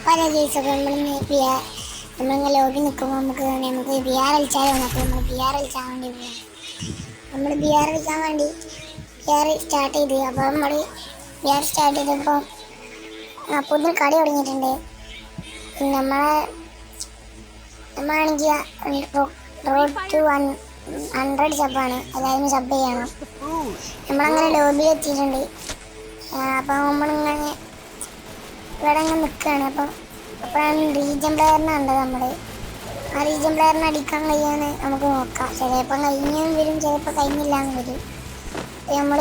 പല കേസൊക്കെ നമ്മളിങ്ങനെ ലോബി നിൽക്കുമ്പോൾ നമുക്ക് ബി ആർ കളിച്ചാൽ വന്നപ്പോൾ നമ്മൾ ബി ആർ കളിച്ചാൻ വേണ്ടി പോയി. നമ്മൾ ബി ആർ കളിക്കാൻ വേണ്ടി ബി ആർ സ്റ്റാർട്ട് ചെയ്ത്. അപ്പോൾ നമ്മൾ ബി ആർ സ്റ്റാർട്ട് ചെയ്തപ്പോൾ അപ്പോൾ ഇതിൽ കളി തുടങ്ങിയിട്ടുണ്ട്. നമ്മളാണെങ്കിൽ റോഡ് ടു 100 സബ്ബാണ്, എല്ലാവരും സബ് ചെയ്യണം. നമ്മളങ്ങനെ ലോബിയിൽ എത്തിയിട്ടുണ്ട്. അപ്പോൾ നമ്മളിങ്ങനെ ഇവിടെ അങ്ങനെ നിൽക്കുകയാണ്. അപ്പോഴാണ് റീജിയൻ പ്ലെയറിനെ കണ്ടത്. നമ്മൾ ആ റീജിയൻ പ്ലെയറിനെ അടിക്കാൻ കഴിയുമെന്ന് നമുക്ക് നോക്കാം. ചിലപ്പോൾ കഴിഞ്ഞും വരും, ചിലപ്പോൾ കഴിഞ്ഞില്ലാന്ന് വരും. നമ്മൾ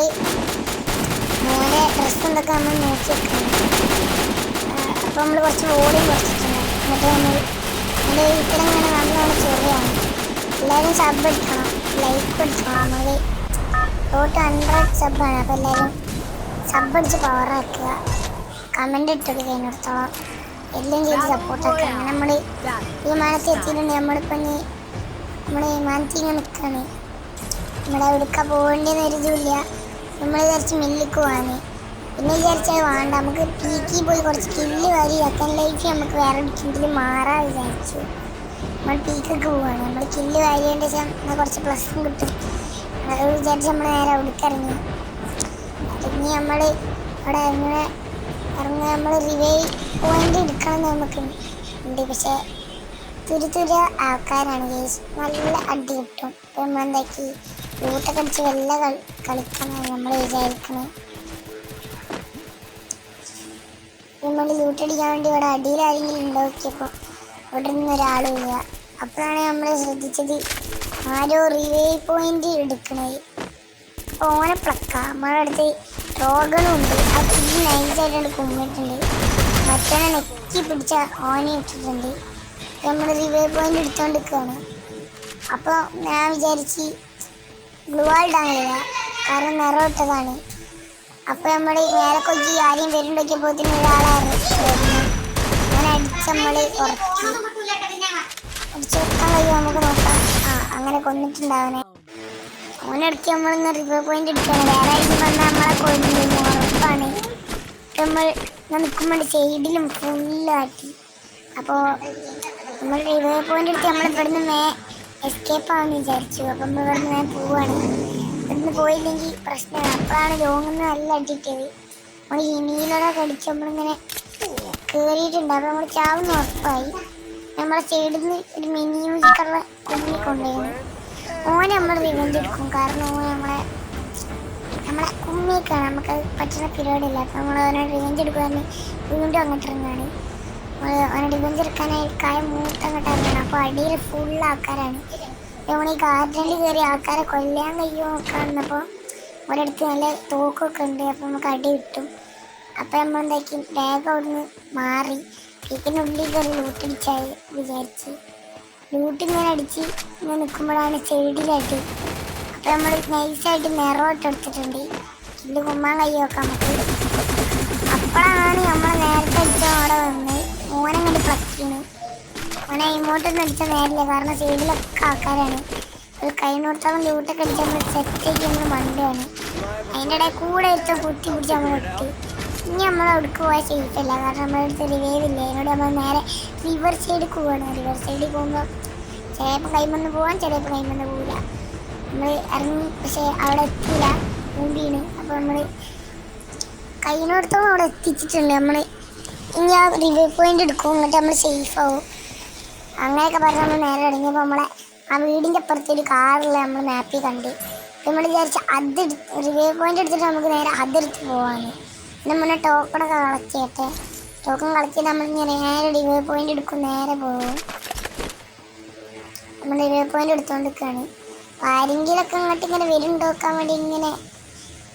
നേരെ ഡ്രസ്സ് എന്തൊക്കെ നമ്മൾ നോക്കി വെക്കണം. അപ്പോൾ നമ്മൾ കുറച്ച് വോളിയം കുറച്ചിട്ടുണ്ട്. എന്നിട്ട് നമ്മൾ എൻ്റെ വീട്ടിലിങ്ങനെ നല്ലോണം ചെറിയാണ്. എല്ലാവരും സബ് അടിക്കണം, ലൈക്ക് അടിക്കണം. നമ്മൾ ടോട്ട് 100 സബ്ബാണ്. അപ്പോൾ എല്ലാവരും സബ് അടിച്ച് പവറാക്കുക, കമൻ്റ് ഇട്ടൊക്കെ കഴിഞ്ഞിടത്തോളം എല്ലാം ചെയ്ത് സപ്പോർട്ടാക്കുക. അങ്ങനെ നമ്മൾ ഈ വിമാനത്തിൽ എത്തിയിട്ടുണ്ട്. നമ്മളിപ്പോൾ നമ്മൾ വിമാനത്തിൽ ഇങ്ങനെ നിൽക്കുകയാണ്. നമ്മുടെ എവിടേക്കാണ് പോകേണ്ടതെന്ന് ഒരിതുമില്ല. നമ്മൾ വിചാരിച്ച് മില്ലിക്ക് പോകാൻ, പിന്നെ വിചാരിച്ചാൽ വേണ്ട, നമുക്ക് പീക്കി പോയി കുറച്ച് കില്ല് വാരി അക്കൻ ലൈഫ് നമുക്ക് വേറെ കില്ല് മാറാൻ വിചാരിച്ചു. നമ്മൾ പീക്കൊക്കെ പോവാണ്. നമ്മൾ കില്ല് വാരിയേണ്ട ശേഷം കുറച്ച് പ്ലസും കിട്ടും. അത് വിചാരിച്ച് നമ്മൾ നേരെ അവിടേക്ക് ഇറങ്ങി. ഇനി നമ്മൾ അവിടെ ഇറങ്ങി നമ്മൾ റിവൈവ് പോയിന്റ് എടുക്കണം നമുക്ക് ഉണ്ട്. പക്ഷേ തുര ആൾക്കാരാണ് കേസ്, നല്ല അടി കിട്ടും. ഇപ്പം നമ്മളെന്താക്കി ലൂട്ടൊക്കെ അടിച്ച് വല്ല കളിക്കണം നമ്മൾ വിചാരിക്കണം. നമ്മൾ ലൂട്ടടിക്കാൻ വേണ്ടി ഇവിടെ അടിയിൽ ആരെങ്കിലും ഉണ്ടാക്കിയപ്പോൾ ഇവിടെ നിന്ന് ഒരാളില്ല. അപ്പോഴാണ് നമ്മൾ ശ്രദ്ധിച്ചത് ആരോ റിവൈവ് പോയിന്റ് എടുക്കണത്. അപ്പോൾ ഓനെ പ്ലക്കാം. നമ്മുടെ അടുത്ത് റോഗണുണ്ട്. ആ കില്ല് നൈസായിട്ടാണ് കുമ്മിട്ടുണ്ട്. മറ്റവനെ നെക്കി പിടിച്ച ഓനെ ഇട്ടിട്ടുണ്ട്. നമ്മൾ റിവൈവ് പോയിന്റ് എടുത്തുകൊണ്ട് നിൽക്കുകയാണ്. അപ്പോൾ ഞാൻ വിചാരിച്ച് ഗ്ലൂ വാൾഡാൻ കഴിയുക, കാരണം നിറം ഇട്ടതാണ്. അപ്പോൾ നമ്മൾ നേരെ കൊച്ചി ആരെയും വരുന്നുണ്ടോക്കിയപ്പോൾ ഒരാളായിരുന്നു. അങ്ങനെ അടിച്ച് നമ്മൾ ഉറക്കി അടിച്ച് വെക്കാൻ കഴിയുമോ നമുക്ക് നോക്കാം. അങ്ങനെ കൊന്നിട്ടുണ്ടാവനെ. ഓനെടുക്കി നമ്മളിന്ന് റിവർ പോയിന്റ് എടുക്കുകയാണ്. വേറെ ആയിരിക്കും വന്നാൽ നമ്മളെ കൊല്ലുന്നു ഉറപ്പാണ്. നമ്മൾ നിൽക്കുമ്പോൾ സൈഡിലും ഫുള്ളാക്കി. അപ്പോൾ നമ്മൾ റിവർ പോയിന്റ് എടുത്ത് നമ്മൾ ഇവിടുന്ന് എസ്കേപ്പ് ആണെന്ന് വിചാരിച്ചു. അപ്പം നമ്മൾ ഇവിടുന്ന് പോവുകയാണ്. ഇവിടുന്ന് പോയില്ലെങ്കിൽ പ്രശ്നമാണ്. അപ്പോഴാണ് ലോങ്ങിന്ന് നല്ല അടിക്കിട്ടത്. നമ്മൾ ഹിമിയിലൂടെ കടിച്ച് നമ്മളിങ്ങനെ കയറിയിട്ടുണ്ട്. അപ്പോൾ നമ്മൾ ചാവുന്ന ഉറപ്പായി. നമ്മളെ സൈഡിൽ നിന്ന് ഒരു മിനി മ്യൂസിക്കുള്ള കുഞ്ഞി കൊണ്ടുപോയി. ഓനെ നമ്മൾ റിവെഞ്ച് എടുക്കും, കാരണം ഓനെ നമ്മളെ കുമ്മിയൊക്കെയാണ്. നമുക്കത് പറ്റുന്ന പരിപാടിയില്ല. അപ്പോൾ നമ്മൾ അവനെ റിവെഞ്ച് എടുക്കുവാൻ വീണ്ടും അങ്ങോട്ട് ഇറങ്ങുകയാണ്. അവനെ റിവെഞ്ച് എടുക്കാനായി മൂത്ത് അങ്ങോട്ട് ഇറങ്ങണം. അപ്പോൾ അടിയിൽ ഫുൾ ആൾക്കാരാണ്. നമ്മൾ ഈ ഗാർഡനിൽ കയറി ആൾക്കാരെ കൊല്ലാൻ കഴിയുമോ നോക്കാൻ വന്നപ്പോൾ ഒരിടത്ത് നല്ല തോക്കൊക്കെ ഉണ്ട്. അപ്പോൾ നമുക്ക് അടി കിട്ടും. അപ്പോൾ നമ്മൾ എന്താക്കി വേഗം അവിടുന്ന് മാറി പീക്കിനുള്ളിൽ കയറി ലൂട്ടടിച്ചായി വിചാരിച്ച് ലൂട്ടിങ്ങനെ അടിച്ച് ഇങ്ങനെ നിൽക്കുമ്പോഴാണ് സൈഡിലായിട്ട്. അപ്പോൾ നമ്മൾ നൈസായിട്ട് നിറവോട്ട് എടുത്തിട്ടുണ്ട്. കില്ല് കുമ്മാൻ കൈ നോക്കാം നമുക്ക്. അപ്പോഴാണ് നമ്മൾ നേരത്തെ അടിച്ച അവിടെ വന്ന് ഓനങ്ങോട്ട് പ്ലക്കിന്. ഓനെ ഇങ്ങോട്ടൊന്നും അടിച്ചാൽ നേരില്ല, കാരണം സൈഡിലൊക്കെ ആൾക്കാരാണ്. ഒരു കഴിഞ്ഞോടത്തോളം ലൂട്ടൊക്കെ അടിച്ച് നമ്മൾ സെറ്റാക്കി നമ്മൾ മണ്ടയാണ്. അതിൻ്റെ ഇടയിൽ കൂടെ എടുത്ത് കുത്തി പിടിച്ച് നമ്മൾ ഇട്ട്. ഇനി നമ്മൾ അവിടേക്ക് പോയാൽ സേഫല്ല, കാരണം നമ്മളടുത്ത് റിവൈവ് ഇല്ല. അതിനോട് നമ്മൾ നേരെ റിവർ സൈഡിൽ പോവുകയാണ്. റിവർ സൈഡിൽ പോകുമ്പോൾ ചിലപ്പോൾ കൈമന്ന് പോകാൻ, ചിലപ്പോൾ കൈമന്ന് പോവില്ല. നമ്മൾ ഇറങ്ങി, പക്ഷേ അവിടെ എത്തില്ല, മൂടിയാണ്. അപ്പോൾ നമ്മൾ കൈനോടത്തോളം അവിടെ എത്തിച്ചിട്ടുണ്ട്. നമ്മൾ ഇനി ആ റിവൈവ് പോയിന്റ് എടുക്കും, എന്നിട്ട് നമ്മൾ സേഫ് ആവും. അങ്ങനെയൊക്കെ പറഞ്ഞ് നമ്മൾ നേരെ ഇറങ്ങിയപ്പോൾ നമ്മളെ ആ വീടിൻ്റെ അപ്പുറത്തൊരു കാറിൽ നമ്മൾ മാപ്പിൽ കണ്ട്. നമ്മൾ വിചാരിച്ച് റിവൈവ് പോയിന്റ് എടുത്തിട്ട് നമുക്ക് നേരെ അതെടുത്ത് പോകാമെന്ന്. പിന്നെ മുന്നേ ടോക്കണൊക്കെ കളക്ട് ചെയ്യട്ടെ. ടോക്കൺ കളക്ട് ചെയ്ത് നമ്മളിങ്ങനെ നേരെ റിവൈവ് പോയിന്റ് എടുക്കും, നേരെ പോകും. നമ്മൾ റിവൈവ് പോയിന്റ് എടുത്തുകൊണ്ട് നിൽക്കുകയാണ്. അപ്പോൾ ആരെങ്കിലൊക്കെ ഇങ്ങോട്ട് ഇങ്ങനെ വരുന്നുണ്ടോ നോക്കാൻ വേണ്ടി ഇങ്ങനെ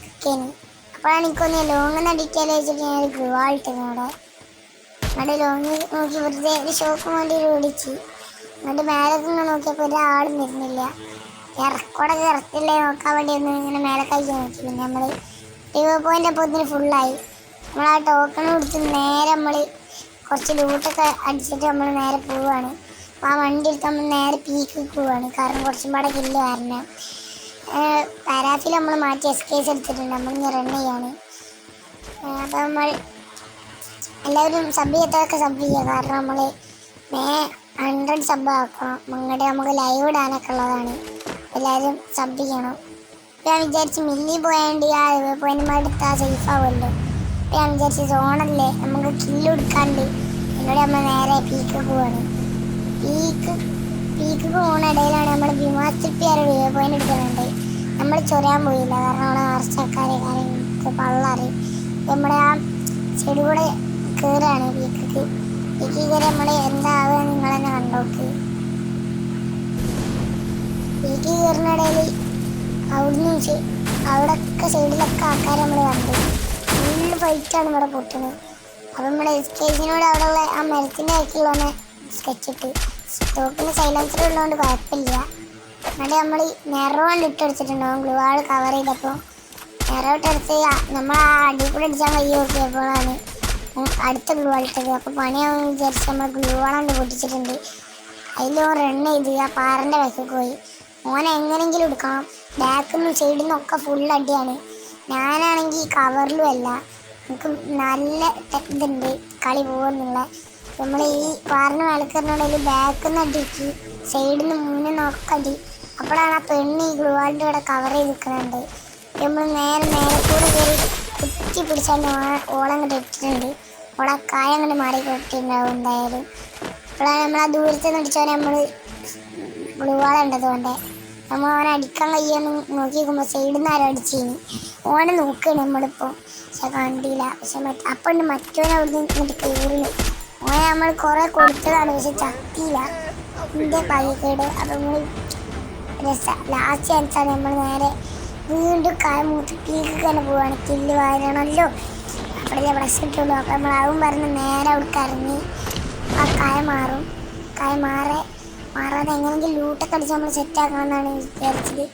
നിൽക്കേന്. അപ്പോഴാണ് എനിക്കൊന്ന് ലോങ് അടിക്കാലോ വെച്ചിട്ട് ഞാൻ ഒരു ഗ്ലൂ ആയിട്ടത് അവിടെ ലോങ് നോക്കി വെറുതെ ഒരു ഷോക്ക് വേണ്ടി വിളിച്ച്. എന്നിട്ട് മേലൊക്കെ ഇങ്ങനെ നോക്കിയപ്പോൾ ഒരാളും വരുന്നില്ല. റെക്കോർഡൊക്കെ ഇറക്കില്ലേ നോക്കാൻ വേണ്ടി ഒന്ന് ഇങ്ങനെ മേലെ കഴിക്കാൻ നോക്കി. പിന്നെ നമ്മൾ റിവൈവ് പോയിന്റ് അപ്പോൾ ഇതിന് ഫുള്ളായി. നമ്മൾ ആ ടോക്കൺ കൊടുത്ത് നേരെ നമ്മൾ കുറച്ച് ലൂട്ടൊക്കെ അടിച്ചിട്ട് നമ്മൾ നേരെ പോവുകയാണ്. അപ്പോൾ ആ വണ്ടി എടുത്ത് നമ്മൾ നേരെ പീക്ക് പോവുകയാണ്, കാരണം കുറച്ചും പാടെ കില്ല് കാരണം. പാരാഫിൽ നമ്മൾ മാറ്റി എസ്കേസ് എടുത്തിട്ടുണ്ട്. നമ്മളിങ്ങനെ റൺ ചെയ്യാണ്. അപ്പോൾ നമ്മൾ എല്ലാവരും സബ് ചെയ്യാത്തൊക്കെ സബ് ചെയ്യുക. കാരണം നമ്മൾ 100 സബ് ആക്കണം. അങ്ങോട്ട് നമുക്ക് ലൈവ് ഇടാനൊക്കെ ഉള്ളതാണ്. എല്ലാവരും സബ് ചെയ്യണം. ഞാൻ വിചാരിച്ച് മില്ലി പോയാണ്ട് ആ പോയിന്റ് എടുത്താൽ സേഫ് ആവുമല്ലോ. ഞാൻ വിചാരിച്ച് സോണല്ലേ നമുക്ക് കില്ല് കൊടുക്കാണ്ട് എന്നോട് നമ്മൾ നേരെ പീക്ക് പോവാണ്. പീക്ക് പോകുന്ന ഇടയിലാണ് നമ്മൾ ഭീമാസ്റ്റിപ്പിയാരെ പോയിന്റ് എടുക്കുന്നുണ്ട്. നമ്മൾ ചൊരാൻ പോയില്ല. കാരണം അവിടെ ആർച്ചക്കാരെ കാര്യങ്ങൾക്ക് പള്ളറി നമ്മുടെ ആ ചെടി കൂടെ കയറുകയാണ് പീക്ക് കയറി നമ്മൾ എന്താവുക നിങ്ങൾ തന്നെ കണ്ടോക്ക്. പീക്ക് കയറുന്ന ഇടയിൽ അവിടുന്ന് അവിടെയൊക്കെ സൈഡിലൊക്കെ ആൾക്കാരെ നമ്മൾ കണ്ടു. ഫുള്ള് ഫൈറ്റാണ് ഇവിടെ പൊട്ടുന്നത്. അപ്പം നമ്മുടെ സ്കേജിനോട് അവിടെ ഉള്ള ആ മരത്തിൻ്റെ ആക്കിയുള്ളവനെ സ്കെച്ചിട്ട് സ്റ്റോക്കിന് സൈലൻസർ ഉള്ളതുകൊണ്ട് കുഴപ്പമില്ല. എന്നിട്ട് നമ്മൾ നെറോണ്ട് ഇട്ടെടുത്തിട്ടുണ്ടാവും. ഗ്ലൂ വാൾ കവർ ചെയ്തപ്പോൾ നെറോ ഇട്ടെടുത്ത് നമ്മൾ ആ അടിയിൽ കൂടെ അടിച്ചാൽ കൈ നോക്കിയപ്പോഴാണ് അടുത്ത ഗ്ലൂ വാൾ ഇട്ടത്. അപ്പോൾ പണിയാവും വിചാരിച്ച് നമ്മൾ ഗ്ലൂ വാളാണ്ട് പൊട്ടിച്ചിട്ടുണ്ട്. അതിൽ റൺ ചെയ്ത് ആ പാറൻ്റെ ബാക്കിൽ പോയി. ഓനെ എങ്ങനെയെങ്കിലും എടുക്കണം. ബാക്കിൽ നിന്നും സൈഡിൽ നിന്നൊക്കെ ഫുൾ അടിയാണ്. ഞാനാണെങ്കിൽ കവറിലും അല്ല. എനിക്ക് നല്ല ഇതുണ്ട് കളി പോകുന്നുള്ള. നമ്മൾ ഈ പാറിന് മേലക്കറിനുണ്ടെങ്കിൽ ബാക്കിൽ നിന്ന് അടിക്ക് സൈഡിൽ നിന്ന് മുന്നിൽ നിന്നൊക്കെ അടി. അപ്പോഴാണ് ആ പെണ്ണ് ഈ ഗ്ലൂവാളിൻ്റെ ഇവിടെ കവർ ചെയ്ത് നിൽക്കുന്നുണ്ട്. നമ്മൾ നേരക്കൂടെ കയറി കുത്തി പിടിച്ചാൽ ഓളങ്ങോട്ട് ഇട്ടിട്ടുണ്ട്. ഓളെ കായ അങ്ങോട്ട് മാറി കൊട്ടിട്ടുണ്ടാവും എന്തായാലും. അപ്പോഴാണ് നമ്മൾ ആ ദൂരത്ത് നിന്ന് അടിച്ചവനെ നമ്മൾ ഗ്ലൂവാളുണ്ടതുകൊണ്ട് നമ്മൾ ഓനെ അടിക്കാൻ കഴിയുമെന്ന് നോക്കി നോക്കുമ്പോൾ സൈഡിൽ നിന്ന് ആരും അടിച്ചിനി. ഓനെ നോക്കുകയാണ് നമ്മളിപ്പോൾ. പക്ഷെ കണ്ടില്ല. പക്ഷെ അപ്പം ഉണ്ട് മറ്റോനെ അവിടെ നിന്ന് ഇങ്ങോട്ട് കയറുന്നു. ഓനെ നമ്മൾ കുറേ കൊടുത്തതാണ്. പക്ഷെ ചത്തിയില്ല. എൻ്റെ പൈക്കേട്. അപ്പം നമ്മൾ ലാസ്റ്റ് ചാൻസാണ്. നമ്മൾ നേരെ വീണ്ടും കായ മൂത്ത് പീക്ക് തന്നെ പോവുകയാണ്. കില്ല് വാരണമല്ലോ അപ്പോഴല്ലേ പ്രശ്നം കിട്ടുള്ളൂ. അപ്പം നമ്മൾ അതും പറഞ്ഞ് നേരെ അവിടെ ഇറങ്ങി ആ കായ മാറും. കായ മാറാതെ എങ്ങനെയെങ്കിലും ലൂട്ടൊക്കെ അടിച്ച് നമ്മൾ സെറ്റാക്കണമെന്നാണ് വിചാരിച്ചത്.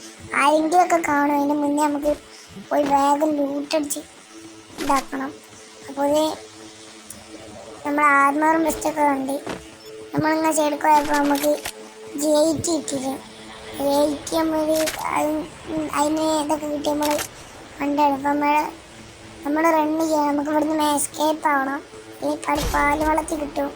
ആരെങ്കിലുമൊക്കെ കാണും. അതിന് മുന്നേ നമുക്ക് പോയി വേഗം ലൂട്ടടിച്ച് ഇതാക്കണം. അപ്പോൾ നമ്മൾ ആർമറും ബെസ്റ്റൊക്കെ കണ്ട് നമ്മളിങ്ങനെ സൈഡിൽ പോയപ്പോൾ നമുക്ക് G8 കിട്ടിയിട്ട് G8 നമ്മൾ അതിന് ഇതൊക്കെ കിട്ടി നമ്മൾ കണ്ടാണ്. അപ്പം നമ്മൾ റണ്ണ് ചെയ്യണം. നമുക്ക് ഇവിടുന്ന് എസ്കേപ്പ് ആവണം. ഈ കളി പാല് വെള്ളത്തിൽ കിട്ടും.